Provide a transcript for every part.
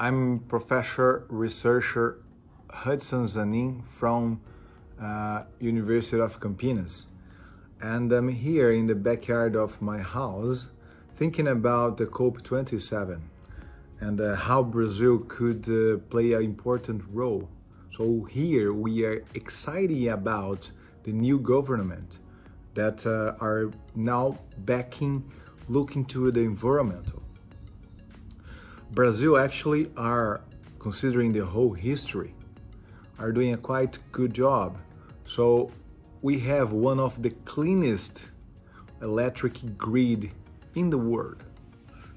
I'm Professor Researcher Hudson Zanin from University of Campinas, and I'm here in the backyard of my house thinking about the COP27 and how Brazil could play an important role. So here we are excited about the new government that are now looking to the environmental. Brazil actually are, considering the whole history, are doing a quite good job. So we have one of the cleanest electric grid in the world.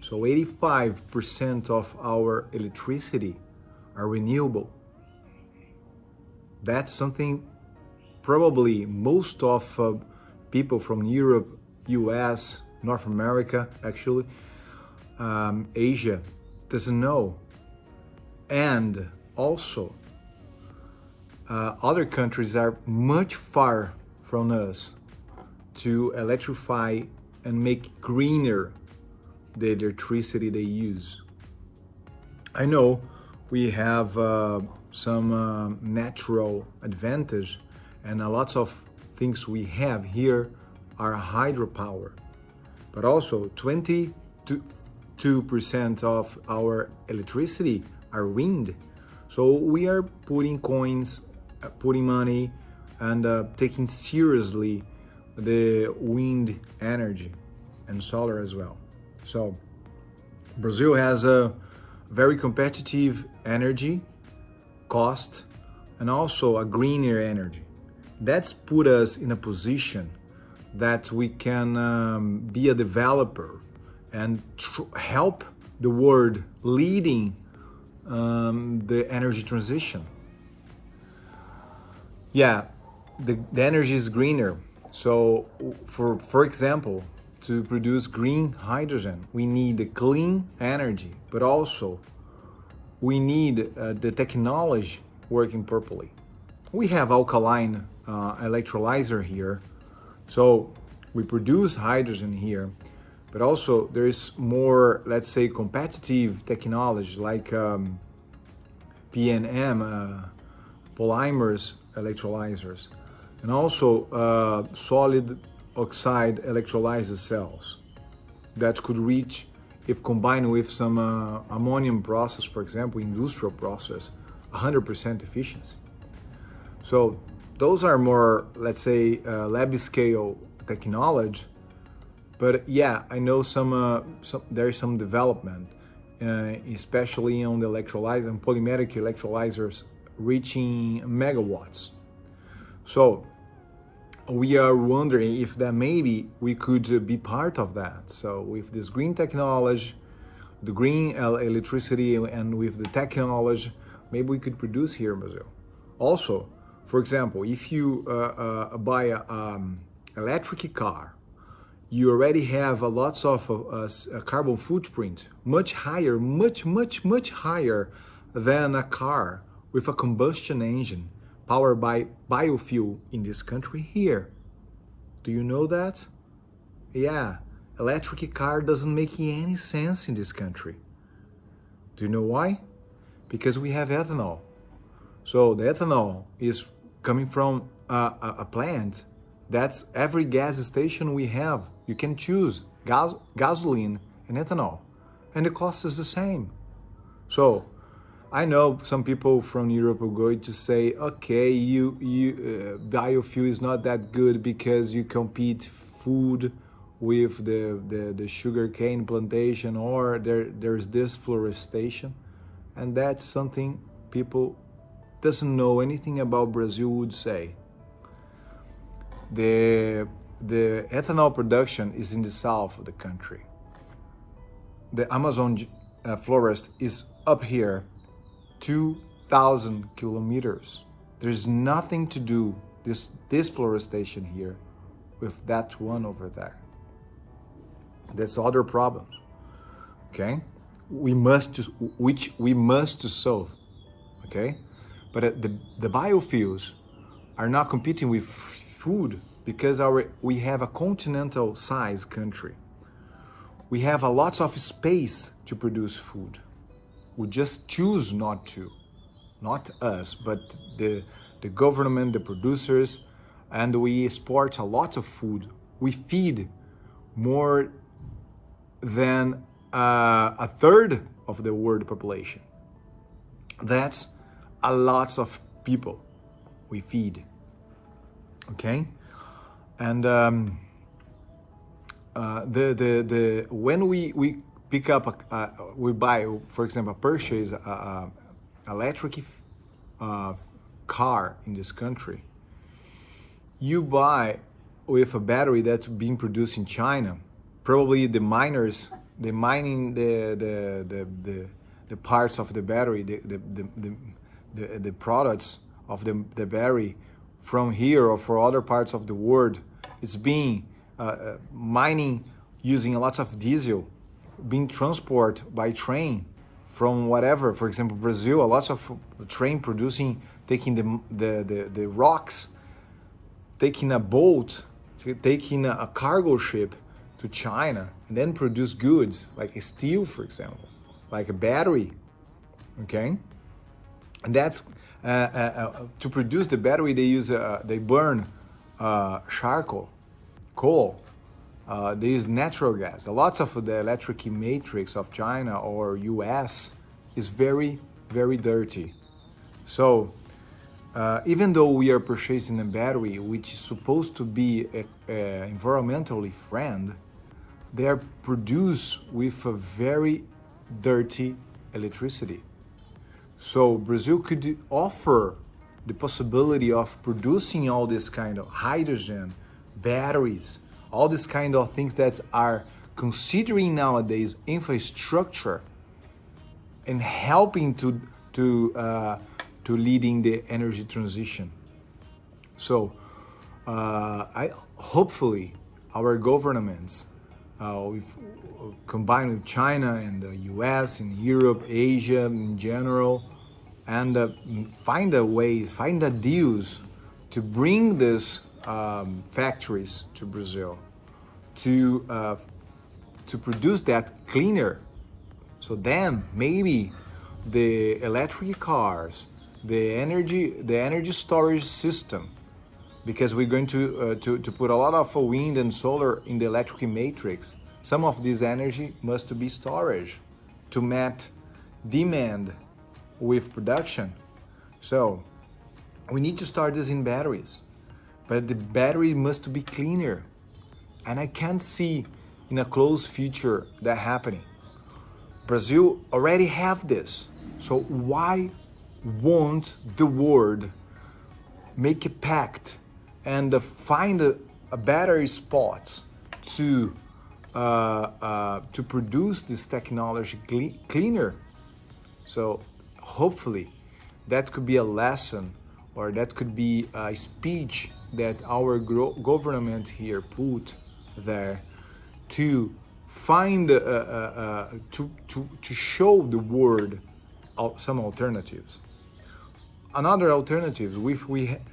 So 85% of our electricity are renewable. That's something probably most of people from Europe, US, North America, actually, Asia, doesn't know. And also, other countries are much far from us to electrify and make greener the electricity they use. I know we have some natural advantage, and a lot of things we have here are hydropower, but also 22% of our electricity are wind. So we are putting coins, putting money, and taking seriously the wind energy and solar as well. So Brazil has a very competitive energy cost and also a greener energy. That's put us in a position that we can be a developer and help the world leading the energy transition. Yeah, the energy is greener. So for example, to produce green hydrogen, we need the clean energy, but also we need the technology working properly. We have alkaline electrolyser here, so we produce hydrogen here, but also there is more, let's say, competitive technology like PNM, polymers electrolysers, and also solid oxide electrolyzer cells that could reach, if combined with some ammonium process, for example, industrial process, 100% efficiency. So those are more, let's say, lab scale technology. But yeah, I know there is some development, especially on the electrolyzer and polymeric electrolyzers reaching megawatts. So we are wondering if that maybe we could be part of that. So with this green technology, the green electricity, and with the technology, maybe we could produce here in Brazil. Also, for example, if you buy an electric car, you already have a lots of a carbon footprint, much higher, much higher than a car with a combustion engine powered by biofuel in this country here. Do you know that? Yeah, electric car doesn't make any sense in this country. Do you know why? Because we have ethanol. So the ethanol is coming from a plant that's every gas station we have. You can choose gasoline and ethanol, and the cost is the same. So I know some people from Europe are going to say, okay, biofuel is not that good because you compete food with the sugarcane plantation, or there's deforestation, and that's something people doesn't know anything about Brazil would say. The ethanol production is in the south of the country. The Amazon forest is up here, 2,000 kilometers. There's nothing to do this deforestation here with that one over there. That's other problems, okay? Which we must solve, okay? But the biofuels are not competing with food because we have a continental size country. We have a lot of space to produce food. We just choose not to. Not us, but the government, the producers, and we export a lot of food. We feed more than a third of the world population. That's a lot of people we feed. Okay, and when we pick up we buy, for example, purchase a electric car in this country, you buy with a battery that's being produced in China. Probably the miners, the mining the parts of the battery, the products of the battery from here or for other parts of the world, it's being mining using a lot of diesel, being transported by train from whatever. For example, Brazil, a lot of train producing, taking the rocks, taking a boat, taking a cargo ship to China, and then produce goods like steel, for example, like a battery. Okay, and that's to produce the battery. They burn charcoal, coal. They use natural gas. A lot of the electric matrix of China or US is very, very dirty. So even though we are purchasing a battery which is supposed to be environmentally friendly, they are produced with a very dirty electricity. So Brazil could offer the possibility of producing all this kind of hydrogen, batteries, all these kind of things that are considering nowadays infrastructure and helping to leading the energy transition. So hopefully our governments, combined with China and the US and Europe, Asia in general, and find a way, find the deals to bring these factories to Brazil to produce that cleaner. So then maybe the electric cars, the energy storage system, because we're going to put a lot of wind and solar in the electric matrix. Some of this energy must be storage to meet demand with production. So we need to start this in batteries, but the battery must be cleaner. And I can't see in a close future that happening. Brazil already have this. So why won't the world make a pact and find a battery spots to produce this technology cleaner? So hopefully that could be a lesson, or that could be a speech that our government here put there to find to show the world some alternatives. Another alternative,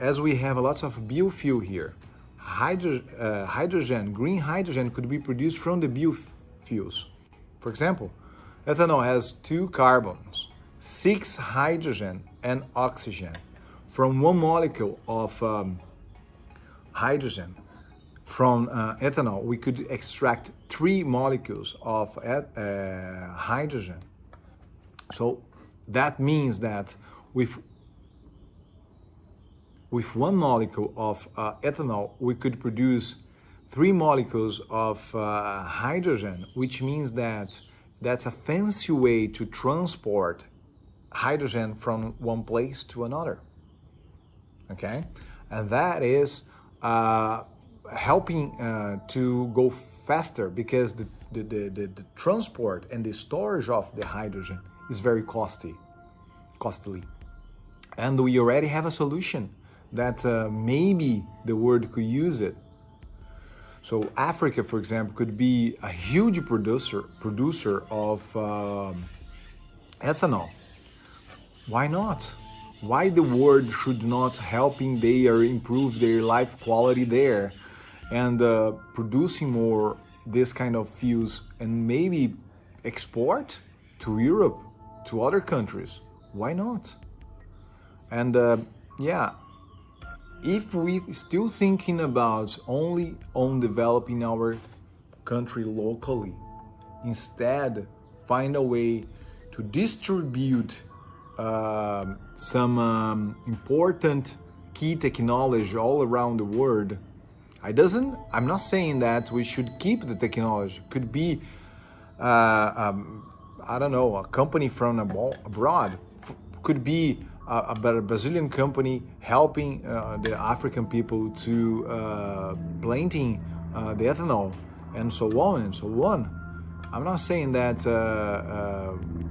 as we have lots of biofuel here, hydrogen, green hydrogen could be produced from the biofuels. For example, ethanol has 2 carbons, 6 hydrogen and oxygen. From one molecule of hydrogen from ethanol, we could extract 3 molecules of hydrogen. So that means that with 1 molecule of ethanol, we could produce 3 molecules of hydrogen, which means that that's a fancy way to transport hydrogen from one place to another. Okay, and that is helping to go faster, because the transport and the storage of the hydrogen is very costly. And we already have a solution that maybe the world could use it. So Africa, for example, could be a huge producer of ethanol. Why not? Why the world should not helping their improve their life quality there, and producing more this kind of fuels, and maybe export to Europe, to other countries. Why not? And yeah, if we still thinking about only on developing our country locally, instead find a way to distribute some important key technology all around the world. I'm not saying that we should keep the technology. Could be, I don't know, a company from abroad. Could be a Brazilian company helping the African people to planting the ethanol and so on and so on. I'm not saying that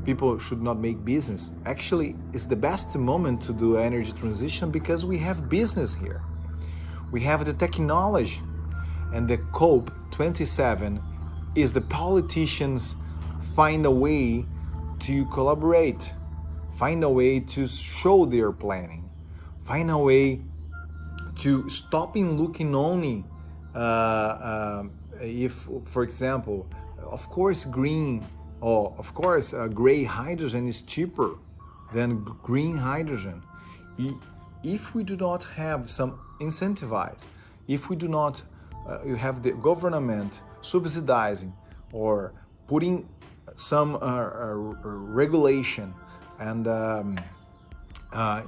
people should not make business. Actually, it's the best moment to do energy transition because we have business here. We have the technology, and the COP27 is the politicians find a way to collaborate, find a way to show their planning, find a way to stopping looking only if, for example, of course gray hydrogen is cheaper than green hydrogen. If we do not have some incentivize, if we do not you have the government subsidizing or putting some regulation and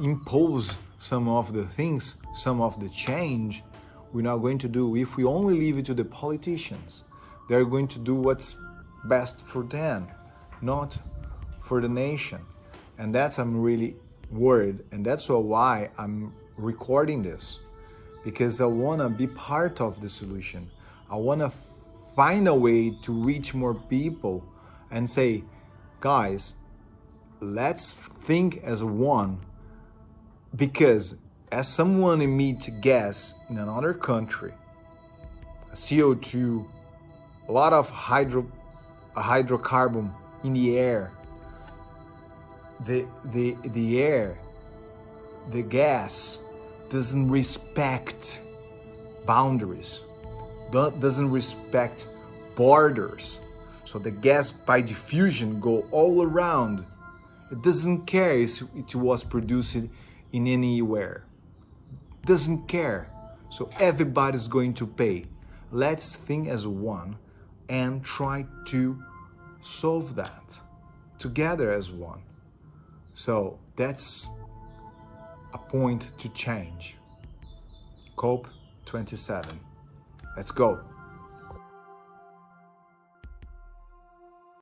impose some of the things, some of the change, we're not going to do. If we only leave it to the politicians, they're going to do what's best for them, not for the nation. And that's, I'm really worried, and that's why I'm recording this, because I want to be part of the solution. I want to find a way to reach more people and say, guys, let's think as one, because as someone emits gas in another country, CO2, a lot of hydrocarbon in the air, the air, the gas doesn't respect boundaries, doesn't respect borders. So the gas by diffusion go all around. It doesn't care if it was produced in anywhere. Doesn't care. So everybody's going to pay. Let's think as one and try to solve that together as one. So that's a point to change. COP27. Let's go.